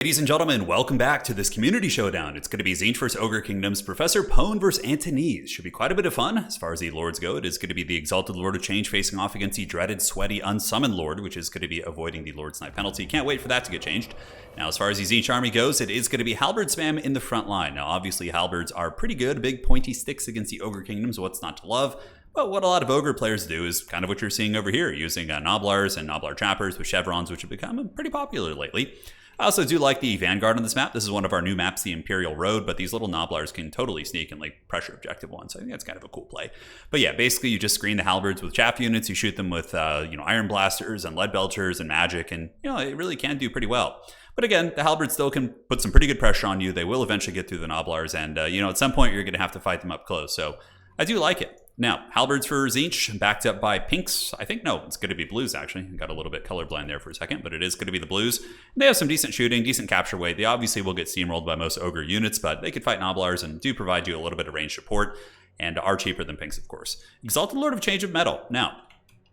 Ladies and gentlemen, welcome back to this community showdown. It's going to be Tzeentch vs. Ogre Kingdoms, Professor Pone vs. Antonese. Should be quite a bit of fun. As far as the lords go, it is going to be the Exalted Lord of Change facing off against the dreaded, sweaty, unsummoned Lord, which is going to be avoiding the Lord Snipe penalty. Can't wait for that to get changed. Now, as far as the Tzeentch army goes, it is going to be Halberd spam in the front line. Now, obviously, Halberds are pretty good, big pointy sticks against the Ogre Kingdoms. What's not to love? But what a lot of Ogre players do is kind of what you're seeing over here, using Noblars and Noblar Trappers with chevrons, which have become pretty popular lately. I also do like the Vanguard on this map. This is one of our new maps, the Imperial Road, but these little Noblars can totally sneak and like pressure objective one, so I think that's kind of a cool play. But yeah, basically you just screen the Halberds with chaff units, you shoot them with Iron Blasters and Lead Belchers and Magic, and it really can do pretty well. But again, the Halberds still can put some pretty good pressure on you. They will eventually get through the Noblars, and at some point you're going to have to fight them up close, so I do like it. Now, Halberds for Tzeentch, backed up by pinks. I think, no, it's going to be blues, actually. Got a little bit colorblind there for a second, but it is going to be the blues. They have some decent shooting, decent capture weight. They obviously will get steamrolled by most Ogre units, but they could fight Noblars and do provide you a little bit of range support, and are cheaper than pinks, of course. Exalted Lord of Change of Metal. Now,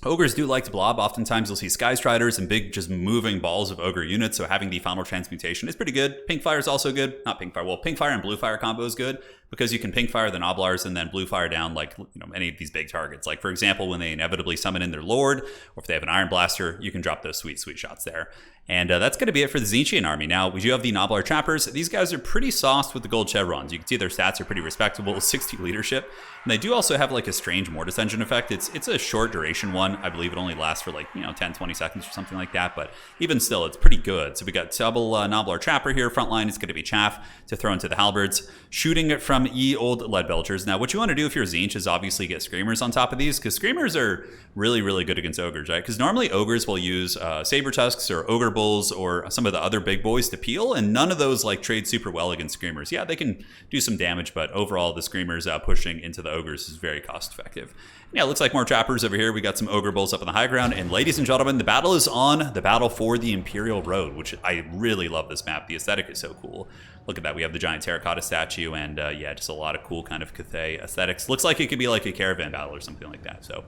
Ogres do like to blob. Oftentimes you'll see Sky Striders and big just moving balls of Ogre units, so having the Final Transmutation is pretty good. Pink Fire is also good. Not Pink Fire, well, Pink Fire and Blue Fire combo is good because you can Pink Fire the Noblars and then Blue Fire down like any of these big targets. Like for example, when they inevitably summon in their Lord, or if they have an Iron Blaster, you can drop those sweet shots there. And that's going to be it for the Tzeentchian army. Now, we do have the Noblar Trappers. These guys are pretty sauced with the gold chevrons. You can see their stats are pretty respectable, 60 leadership. And they do also have like a strange Mortis Engine effect. It's a short duration one. I believe it only lasts for like 10, 20 seconds or something like that. But even still, it's pretty good. So we got double Noblar Trapper here. Front line is going to be chaff to throw into the Halberds. Shooting it from ye old Lead Belchers. Now, what you want to do if you're Tzeentch is obviously get Screamers on top of these, because Screamers are really good against Ogres, right? Because normally Ogres will use Saber Tusks or Ogre Bulls or some of the other big boys to peel, and none of those like trade super well against Screamers. Yeah, they can do some damage, but overall the Screamers pushing into the Ogres is very cost effective. Yeah, it looks like more Trappers over here. We got some Ogre Bulls up on the high ground, and ladies and gentlemen, the battle is on. The battle for the Imperial Road, which I really love this map. The aesthetic is so cool. Look at that. We have the giant terracotta statue, and yeah, just a lot of cool kind of Cathay aesthetics. Looks like it could be like a caravan battle or something like that. So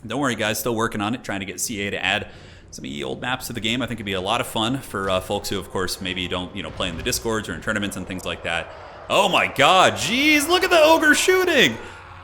don't worry, guys. Still working on it, trying to get CA to add some old maps to the game. I think it'd be a lot of fun for folks who, of course, maybe don't play in the Discords or in tournaments and things like that. Oh my God, jeez, look at the Ogre shooting.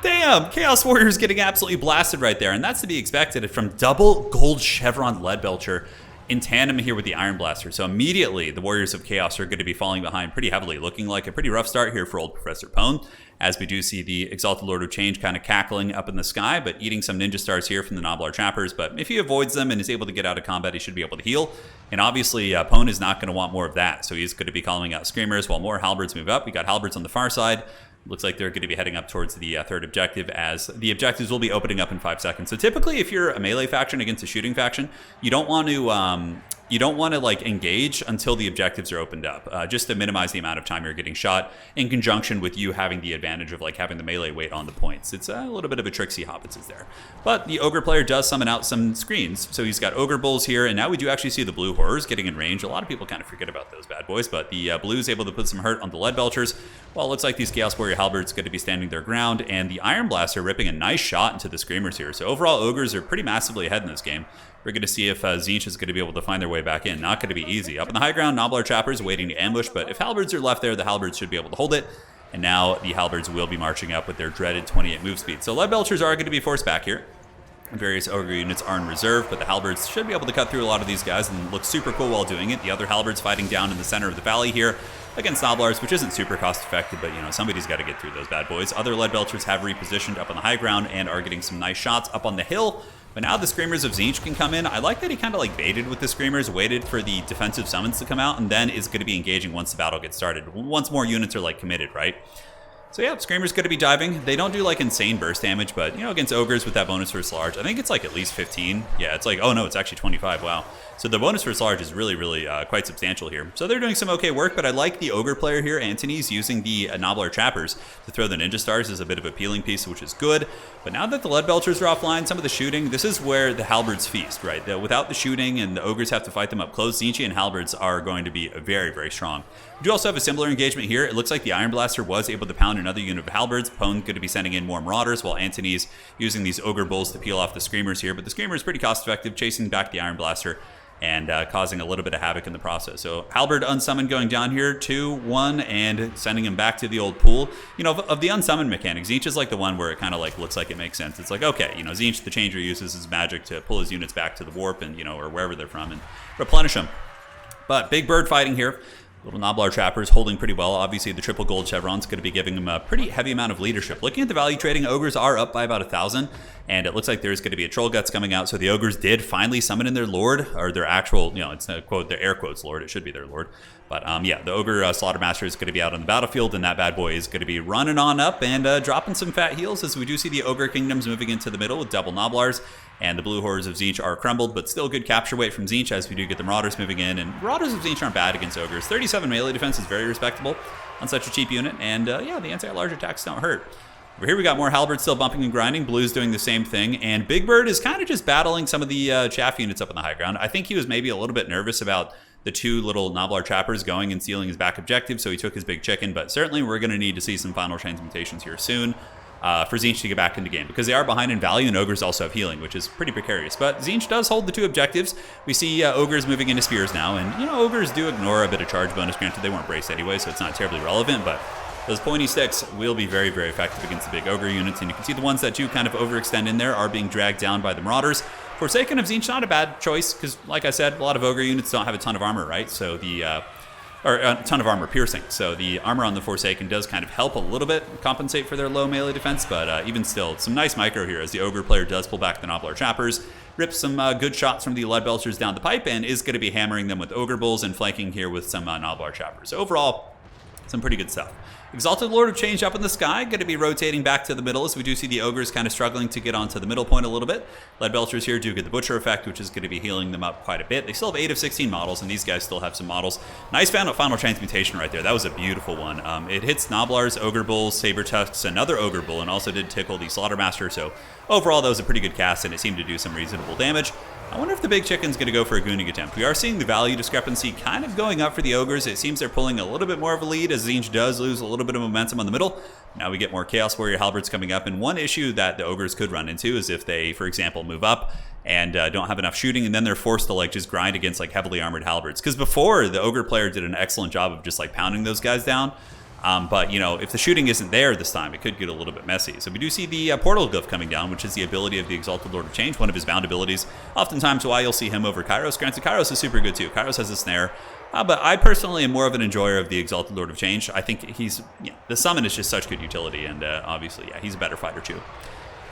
Damn, Chaos Warrior's getting absolutely blasted right there, and that's to be expected from double gold chevron Lead Belcher in tandem here with the Iron Blaster. So immediately the Warriors of Chaos are going to be falling behind pretty heavily, looking like a pretty rough start here for old Professor Pone, as we do see the Exalted Lord of Change kind of cackling up in the sky, but eating some Ninja Stars here from the Noblar Trappers. But if he avoids them and is able to get out of combat, he should be able to heal. And obviously, Pone is not going to want more of that, so he's going to be calling out Screamers while more Halberds move up. We got Halberds on the far side. Looks like they're going to be heading up towards the third objective, as the objectives will be opening up in 5 seconds. So typically, if you're a melee faction against a shooting faction, you don't want to like engage until the objectives are opened up, just to minimize the amount of time you're getting shot, in conjunction with you having the advantage of like having the melee weight on the points. It's a little bit of a tricksy hobbits there. But the Ogre player does summon out some screens. So he's got Ogre Bulls here, and now we do actually see the blue horrors getting in range. A lot of people kind of forget about those bad boys, but the blue's able to put some hurt on the Lead Belchers. Well, it looks like these Chaos Warrior Halberds going to be standing their ground, and the Iron Blaster ripping a nice shot into the Screamers here. So overall, Ogres are pretty massively ahead in this game. We're going to see if Tzeentch is going to be able to find their way back in. Not going to be easy. Up in the high ground, Noblar Trappers waiting to ambush, but if Halberds are left there, the Halberds should be able to hold it. And now the Halberds will be marching up with their dreaded 28 move speed. So Lead Belchers are going to be forced back here. Various Ogre units are in reserve, but the Halberds should be able to cut through a lot of these guys and look super cool while doing it. The other Halberds fighting down in the center of the valley here against Noblars, which isn't super cost effective, but somebody's got to get through those bad boys. Other Lead Belchers have repositioned up on the high ground and are getting some nice shots up on the hill. But now the Screamers of Tzeentch can come in. I like that he kind of like baited with the Screamers, waited for the defensive summons to come out, and then is going to be engaging once the battle gets started. Once more units are like committed, right? So yeah, Screamer's going to be diving. They don't do like insane burst damage, but against Ogres with that bonus versus large, I think it's like at least 15. Yeah, it's like, oh no, it's actually 25. Wow. So the bonus versus large is really quite substantial here. So they're doing some okay work, but I like the Ogre player here, Antonese, using the Noblar Trappers to throw the Ninja Stars as a bit of a peeling piece, which is good. But now that the Lead Belchers are offline, some of the shooting, this is where the Halberds feast, right? Without the shooting and the Ogres have to fight them up close, Tzeentchian Halberds are going to be very strong. We do also have a similar engagement here. It looks like the Iron Blaster was able to pound another unit of Halberds. Pone's going to be sending in more Marauders, while Antonese using these Ogre Bulls to peel off the Screamers here. But the Screamer is pretty cost effective, chasing back the Iron Blaster. and causing a little bit of havoc in the process. So Halberd Unsummon going down here, 2-1, and sending him back to the old pool. You know, of the Unsummon mechanics, Tzeentch is like the one where it kind of like looks like it makes sense. It's like, okay, you know, Tzeentch, the Changer, uses his magic to pull his units back to the warp and, you know, or wherever they're from and replenish them. But big bird fighting here. Little Noblar Trappers holding pretty well. Obviously, the triple gold chevron's going to be giving them a pretty heavy amount of leadership. Looking at the value trading, Ogres are up by about 1,000, and it looks like there's going to be a Troll Guts coming out. So the Ogres did finally summon in their Lord, or their actual, you know, it's a quote, their air quotes Lord. It should be their Lord. But yeah, the Ogre Slaughtermaster is going to be out on the battlefield, and that bad boy is going to be running on up and dropping some fat heals as we do see the Ogre Kingdoms moving into the middle with double Noblars. And the blue horrors of Tzeentch are crumbled, but still good capture weight from Tzeentch as we do get the Marauders moving in. And Marauders of Tzeentch aren't bad against Ogres. 37 melee defense is very respectable on such a cheap unit. And yeah, the anti-large attacks don't hurt. Over here we got more Halberd still bumping and grinding. Blue's doing the same thing. And Big Bird is kind of just battling some of the chaff units up on the high ground. I think he was maybe a little bit nervous about the two little Noblar Trappers going and sealing his back objective, so he took his big chicken. But certainly we're going to need to see some final transmutations here soon. For Tzeentch to get back into the game, because they are behind in value, and Ogres also have healing, which is pretty precarious. But Tzeentch does hold the two objectives. We see Ogres moving into Spears now, and you know, Ogres do ignore a bit of charge bonus. Granted, they weren't braced anyway, so it's not terribly relevant, but those pointy sticks will be very, very effective against the big Ogre units, and you can see the ones that do kind of overextend in there are being dragged down by the Marauders. Forsaken of Tzeentch, not a bad choice, because like I said, a lot of Ogre units don't have a ton of armor, right? So the or a ton of armor piercing. So the armor on the Forsaken does kind of help a little bit compensate for their low melee defense, but even still, some nice micro here as the Ogre player does pull back the Noblar Trappers, rips some good shots from the Lead Belchers down the pipe, and is going to be hammering them with Ogre Bulls and flanking here with some Noblar Trappers. So overall, some pretty good stuff. Exalted Lord of Change up in the sky, going to be rotating back to the middle as we do see the Ogres kind of struggling to get onto the middle point a little bit. Lead Belchers here do get the Butcher effect, which is going to be healing them up quite a bit. They still have 8 of 16 models, and these guys still have some models. Nice final transmutation right there. That was a beautiful one. It hits Noblars, Ogre Bulls, Saber Tusks, another Ogre Bull, and also did tickle the Slaughtermaster. So overall, that was a pretty good cast, and it seemed to do some reasonable damage. I wonder if the big chicken's going to go for a gooning attempt. We are seeing the value discrepancy kind of going up for the Ogres. It seems they're pulling a little bit more of a lead as Tzeentch does lose a little bit of momentum on the middle. Now we get more Chaos Warrior Halberds coming up, and one issue that the Ogres could run into is if they, for example, move up and don't have enough shooting, and then they're forced to like just grind against like heavily armored Halberds. Because before, the Ogre player did an excellent job of just like pounding those guys down. But, you know, if the shooting isn't there this time, it could get a little bit messy. So we do see the Portal Glyph coming down, which is the ability of the Exalted Lord of Change, one of his bound abilities. Oftentimes why you'll see him over Kairos. Granted, Kairos is super good too. Kairos has a snare. But I personally am more of an enjoyer of the Exalted Lord of Change. I think he's, yeah, the summon is just such good utility, and obviously, yeah, he's a better fighter too.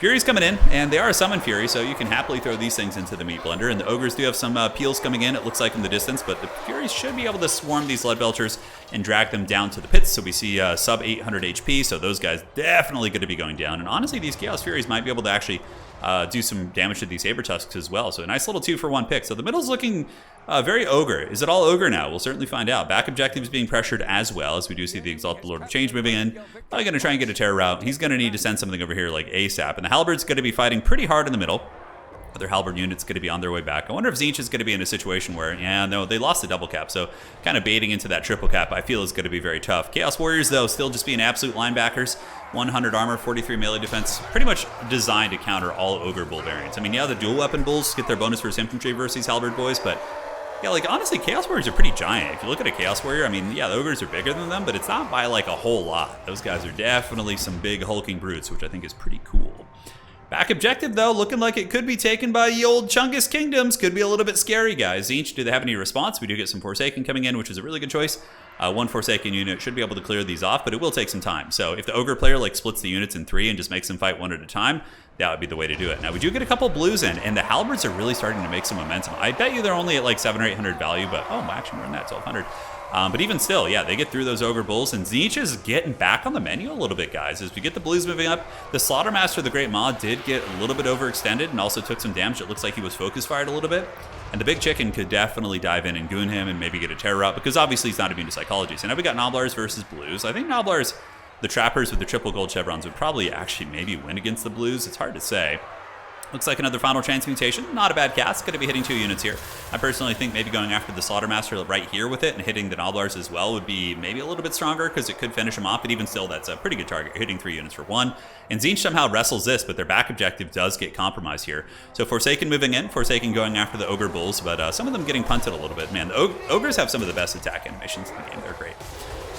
Fury's coming in, and they are a summon Fury, so you can happily throw these things into the meat blender. And the Ogres do have some peels coming in, it looks like, in the distance, but the Furies should be able to swarm these Lead Belchers and drag them down to the pits. So we see sub 800 HP, so those guys definitely going to be going down. And honestly, these Chaos Furies might be able to actually do some damage to these Saber Tusks as well. So a nice little 2-for-1 pick. So the middle's looking very Ogre. Is it all Ogre now? We'll certainly find out. Back objectives being pressured as well, as we do see the Exalted Lord of Change moving in. Probably going to try and get a terror route. He's going to need to send something over here like ASAP. And the Halberd's going to be fighting pretty hard in the middle. Other Halberd units going to be on their way back. I wonder if Tzeentch is going to be in a situation where, yeah, no, they lost the double cap, so kind of baiting into that triple cap I feel is going to be very tough. Chaos Warriors, though, still just being absolute linebackers. 100 armor, 43 melee defense, pretty much designed to counter all Ogre Bull variants. I mean, yeah, the dual weapon Bulls get their bonus versus infantry versus these Halberd boys, but yeah, like, honestly, Chaos Warriors are pretty giant. If you look at a Chaos Warrior, I mean, yeah, the Ogres are bigger than them, but it's not by, like, a whole lot. Those guys are definitely some big hulking brutes, which I think is pretty cool. Back objective, though, looking like it could be taken by the old Chungus Kingdoms. Could be a little bit scary, guys. Tzeentch, do they have any response? We do get some Forsaken coming in, which is a really good choice. One Forsaken unit should be able to clear these off, but it will take some time. So if the Ogre player like splits the units in 3 and just makes them fight one at a time, that would be the way to do it. Now, we do get a couple blues in, and the Halberds are really starting to make some momentum. I bet you they're only at like 700 or 800 value, but oh, actually more than that, 1200. But even still, yeah, they get through those Ogre Bulls, and Tzeentch is getting back on the menu a little bit, guys. As we get the blues moving up, the Slaughtermaster, the Great Maw, did get a little bit overextended and also took some damage. It looks like he was focus fired a little bit. And the Big Chicken could definitely dive in and goon him and maybe get a terror out, because obviously he's not immune to psychology. So now we got Noblars versus blues. I think Noblars, the Trappers with the triple gold chevrons, would probably actually maybe win against the blues. It's hard to say. Looks like another Final Transmutation. Not a bad cast. Going to be hitting 2 units here. I personally think maybe going after the Slaughtermaster right here with it and hitting the Nobblars as well would be maybe a little bit stronger because it could finish him off. But even still, that's a pretty good target. You're hitting 3 units for 1. And Tzeentch somehow wrestles this, but their back objective does get compromised here. So Forsaken moving in. Forsaken going after the Ogre Bulls, but some of them getting punted a little bit. Man, the Ogres have some of the best attack animations in the game. They're great.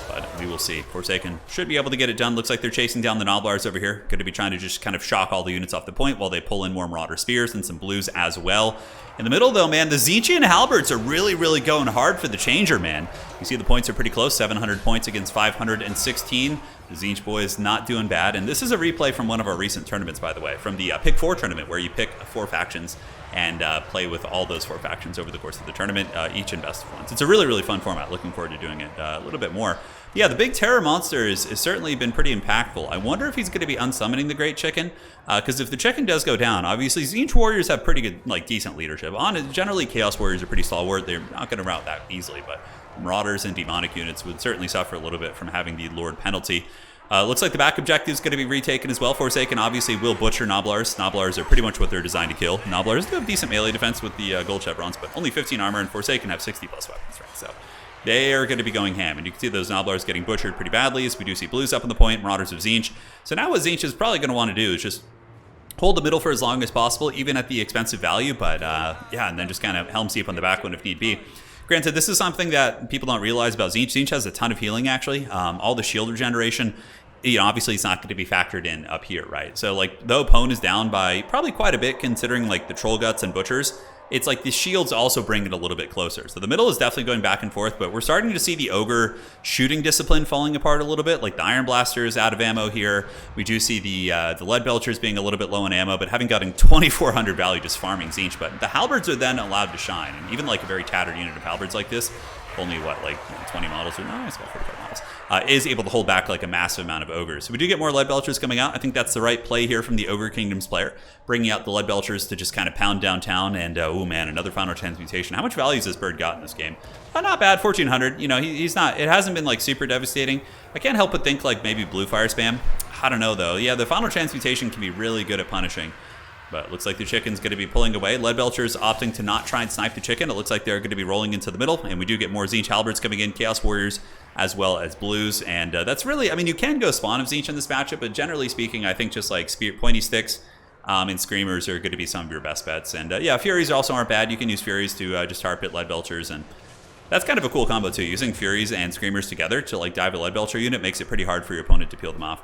But we will see. Forsaken should be able to get it done. Looks like they're chasing down the Nobblars over here. Going to be trying to just kind of shock all the units off the point while they pull in more Marauder Spears and some Blues as well. In the middle, though, man, the Tzeentchian Halberds are really, really going hard for the Changer, man. You see the points are pretty close. 700 points against 516. The Tzeentch boys not doing bad. And this is a replay from one of our recent tournaments, by the way, from the Pick 4 tournament, where you pick 4 factions and play with all those 4 factions over the course of the tournament, each in best of ones. It's a really, really fun format. Looking forward to doing it a little bit more. Yeah, the big terror monster has certainly been pretty impactful. I wonder if he's going to be unsummoning the Great Chicken, because if the Chicken does go down, obviously Tzeentch Warriors have pretty good, decent leadership. Generally, Chaos Warriors are pretty stalwart. They're not going to rout that easily, but Marauders and Demonic units would certainly suffer a little bit from having the Lord penalty. Looks like the back objective is going to be retaken as well. Forsaken obviously will butcher Nobblars. Nobblars are pretty much what they're designed to kill. Nobblars do have decent melee defense with the gold chevrons, but only 15 armor, and Forsaken have 60 plus weapons, right? So they are going to be going ham, and you can see those Nobblars getting butchered pretty badly as we do see Blues up on the point, Marauders of Tzeentch. So now what Tzeentch is probably going to want to do is just hold the middle for as long as possible, even at the expensive value, but yeah, and then just kind of Helm Steep on the back one if need be. Granted, this is something that people don't realize about Tzeentch. Tzeentch has a ton of healing, actually. All the shield regeneration, obviously it's not going to be factored in up here, right? So, though Pwn is down by probably quite a bit, considering, the Troll Guts and Butchers, it's the shields also bring it a little bit closer. So the middle is definitely going back and forth, but we're starting to see the Ogre shooting discipline falling apart a little bit. The Iron Blaster is out of ammo here. We do see the Lead Belchers being a little bit low on ammo, but having gotten 2,400 value just farming Tzeentch. But the Halberds are then allowed to shine, and even a very tattered unit of Halberds like this, only 20 models, or no, it's about 45 models, is able to hold back a massive amount of Ogres. So we do get more Lead Belchers coming out. I think that's the right play here from the Ogre Kingdoms player, bringing out the Lead Belchers to just kind of pound downtown. And oh man, another Final Transmutation. How much value has this bird got in this game? Not bad, 1,400. He's not. It hasn't been super devastating. I can't help but think maybe Blue Fire spam. I don't know though. Yeah, the Final Transmutation can be really good at punishing. But it looks like the Chicken's going to be pulling away. Lead Belchers opting to not try and snipe the Chicken. It looks like they're going to be rolling into the middle. And we do get more Tzeentch Halberds coming in, Chaos Warriors, as well as Blues. And that's really, you can go spawn of Tzeentch in this matchup, but generally speaking, I think just Pointy Sticks and Screamers are going to be some of your best bets. And yeah, Furies also aren't bad. You can use Furies to just tar pit Lead Belchers. And that's kind of a cool combo too. Using Furies and Screamers together to dive a Lead Belcher unit makes it pretty hard for your opponent to peel them off,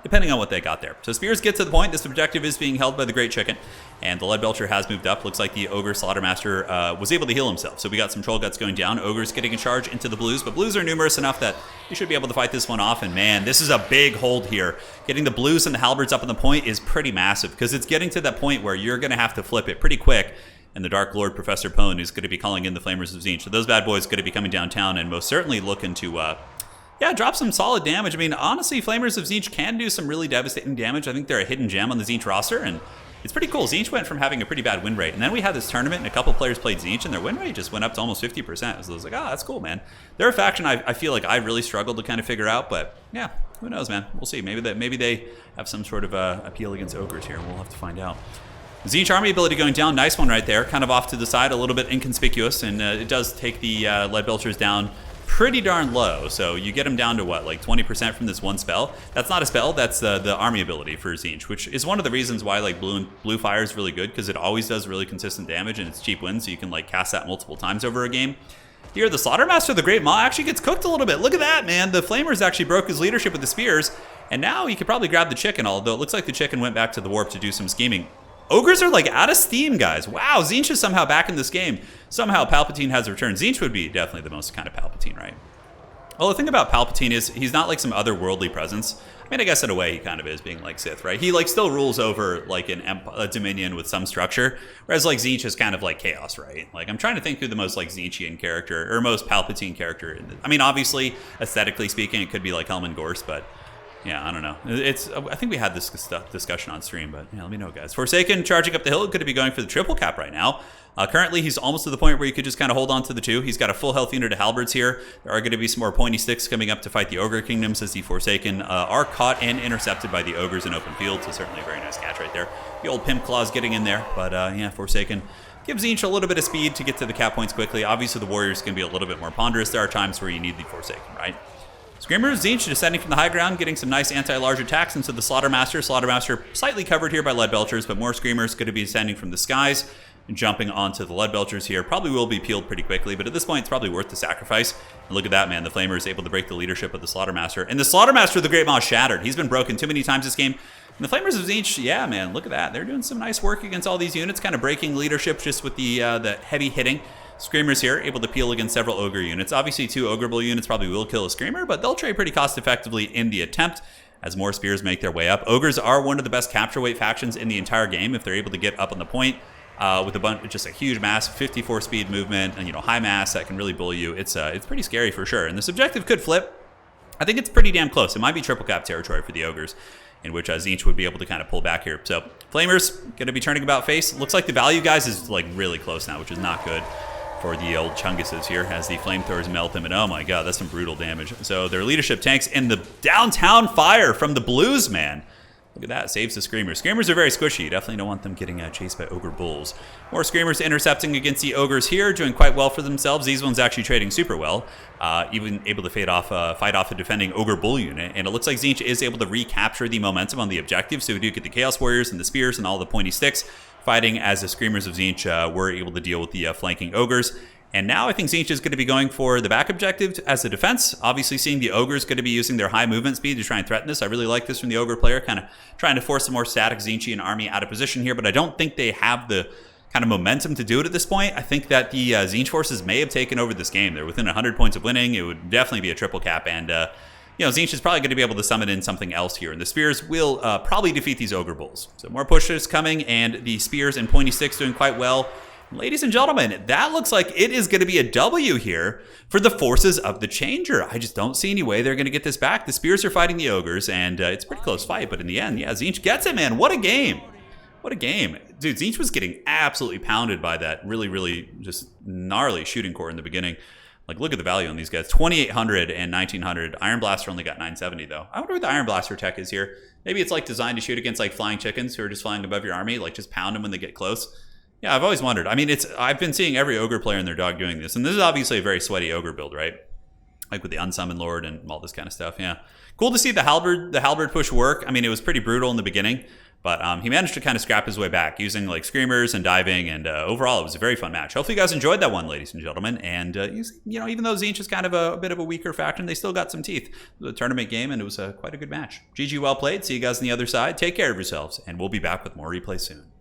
depending on what they got there. So Spears get to the point. This objective is being held by the Great Chicken, and the Lead Belcher has moved up. Looks like the Ogre Slaughtermaster was able to heal himself. So we got some Troll Guts going down. Ogres getting a charge into the Blues, but Blues are numerous enough that you should be able to fight this one off. And man, this is a big hold here. Getting the Blues and the Halberds up on the point is pretty massive, because it's getting to that point where you're going to have to flip it pretty quick. And the Dark Lord Professor Pwn is going to be calling in the Flamers of Tzeentch. So those bad boys are going to be coming downtown and most certainly looking to yeah, drop some solid damage. Honestly, Flamers of Tzeentch can do some really devastating damage. I think they're a hidden gem on the Tzeentch roster, and it's pretty cool. Tzeentch went from having a pretty bad win rate, and then we had this tournament, and a couple players played Tzeentch, and their win rate just went up to almost 50%. So I was like, that's cool, man. They're a faction I feel like I really struggled to kind of figure out, but yeah, who knows, man. We'll see. Maybe they have some sort of appeal against Ogres here. We'll have to find out. Tzeentch army ability going down. Nice one right there. Kind of off to the side, a little bit inconspicuous, and it does take the Lead Belchers down pretty darn low. So you get them down to what, 20% from this one spell? That's not a spell, that's the army ability for Tzeentch, which is one of the reasons why Blue Fire is really good, because it always does really consistent damage and it's cheap wins, so you can cast that multiple times over a game. Here, the Slaughtermaster, the Great Maw, actually gets cooked a little bit. Look at that, man. The Flamers actually broke his leadership with the Spears, and now he could probably grab the Chicken, although it looks like the Chicken went back to the Warp to do some scheming. Ogres are out of steam, guys. Wow, Tzeentch is somehow back in this game. Somehow Palpatine has returned. Tzeentch would be definitely the most kind of Palpatine, right? Well, the thing about Palpatine is he's not some otherworldly presence. I guess in a way he kind of is, being Sith, right? He still rules over a Dominion with some structure, whereas Tzeentch is kind of Chaos, right? I'm trying to think who the most Tzeentchian character or most Palpatine character. Obviously, aesthetically speaking, it could be Helman Gorse, but yeah, I don't know. I think we had this discussion on stream, but yeah, let me know, guys. Forsaken charging up the hill, could be going for the triple cap right now. Currently, he's almost to the point where you could just kind of hold on to the 2. He's got a full health unit of halberds here. There are going to be some more pointy sticks coming up to fight the Ogre Kingdoms as the Forsaken are caught and intercepted by the Ogres in open field, so certainly a very nice catch right there. The old Pimp Claws getting in there, but yeah, Forsaken gives Tzeentch a little bit of speed to get to the cap points quickly. Obviously, the Warriors can be a little bit more ponderous. There are times where you need the Forsaken, right? Screamer Tzeentch descending from the high ground, getting some nice anti-large attacks into the Slaughtermaster. Slaughtermaster slightly covered here by Leadbelchers, but more Screamers going to be descending from the skies and jumping onto the Leadbelchers here. Probably will be peeled pretty quickly, but at this point, it's probably worth the sacrifice. And look at that, man. The Flamer is able to break the leadership of the Slaughtermaster. And the Slaughtermaster, the Great Maw, shattered. He's been broken too many times this game. And the Flamers of Tzeentch, yeah, man, look at that. They're doing some nice work against all these units, kind of breaking leadership just with the heavy hitting. Screamers here, able to peel against several Ogre units. Obviously, 2 Ogreable units probably will kill a Screamer, but they'll trade pretty cost effectively in the attempt as more spears make their way up. Ogres are one of the best capture weight factions in the entire game if they're able to get up on the point with just a huge mass, 54 speed movement, and high mass that can really bully you. It's pretty scary for sure. And this objective could flip. I think it's pretty damn close. It might be triple cap territory for the Ogres, in which Tzeentch would be able to kind of pull back here. So Flamers going to be turning about face. Looks like the value, guys, is like really close now, which is not good for the old Chunguses here as the flamethrowers melt them. And oh my god, that's some brutal damage. So their leadership tanks in the downtown fire from the Blues, man. Look at that, saves the Screamers. Screamers are very squishy. You definitely don't want them getting chased by Ogre Bulls. More Screamers intercepting against the Ogres here, doing quite well for themselves. These ones actually trading super well. Even able to fight off a defending Ogre Bull unit. And it looks like Tzeentch is able to recapture the momentum on the objective. So we do get the Chaos Warriors and the Spears and all the pointy sticks fighting as the Screamers of Tzeentch were able to deal with the flanking Ogres. And now I think Tzeentch is going to be going for the back objective as the defense. Obviously, seeing the Ogres going to be using their high movement speed to try and threaten this. I really like this from the Ogre player, kind of trying to force a more static Tzeentchian army out of position here. But I don't think they have the kind of momentum to do it at this point. I think that the Tzeentch forces may have taken over this game. They're within 100 points of winning. It would definitely be a triple cap. And, Tzeentch is probably going to be able to summon in something else here. And the Spears will probably defeat these Ogre Bulls. So more pushes coming, and the Spears and pointy sticks doing quite well. Ladies and gentlemen, that looks like it is going to be a W here for the forces of the Changer. I just don't see any way they're going to get this back. The Spears are fighting the Ogres, and it's a pretty close fight. But in the end, yeah, Tzeentch gets it, man. What a game. What a game. Dude, Tzeentch was getting absolutely pounded by that really, really just gnarly shooting core in the beginning. Like, look at the value on these guys. 2,800 and 1,900. Iron Blaster only got 970, though. I wonder what the Iron Blaster tech is here. Maybe it's, like, designed to shoot against, like, flying chickens who are just flying above your army. Like, just pound them when they get close. Yeah, I've always wondered. I mean, I've been seeing every Ogre player and their dog doing this. And this is obviously a very sweaty Ogre build, right? Like with the Unsummoned Lord and all this kind of stuff, yeah. Cool to see the halberd push work. I mean, it was pretty brutal in the beginning. But he managed to kind of scrap his way back using like Screamers and diving. And overall, it was a very fun match. Hopefully you guys enjoyed that one, ladies and gentlemen. And, even though Tzeentch is kind of a bit of a weaker faction, they still got some teeth. It was a tournament game, and it was quite a good match. GG, well played. See you guys on the other side. Take care of yourselves, and we'll be back with more replay soon.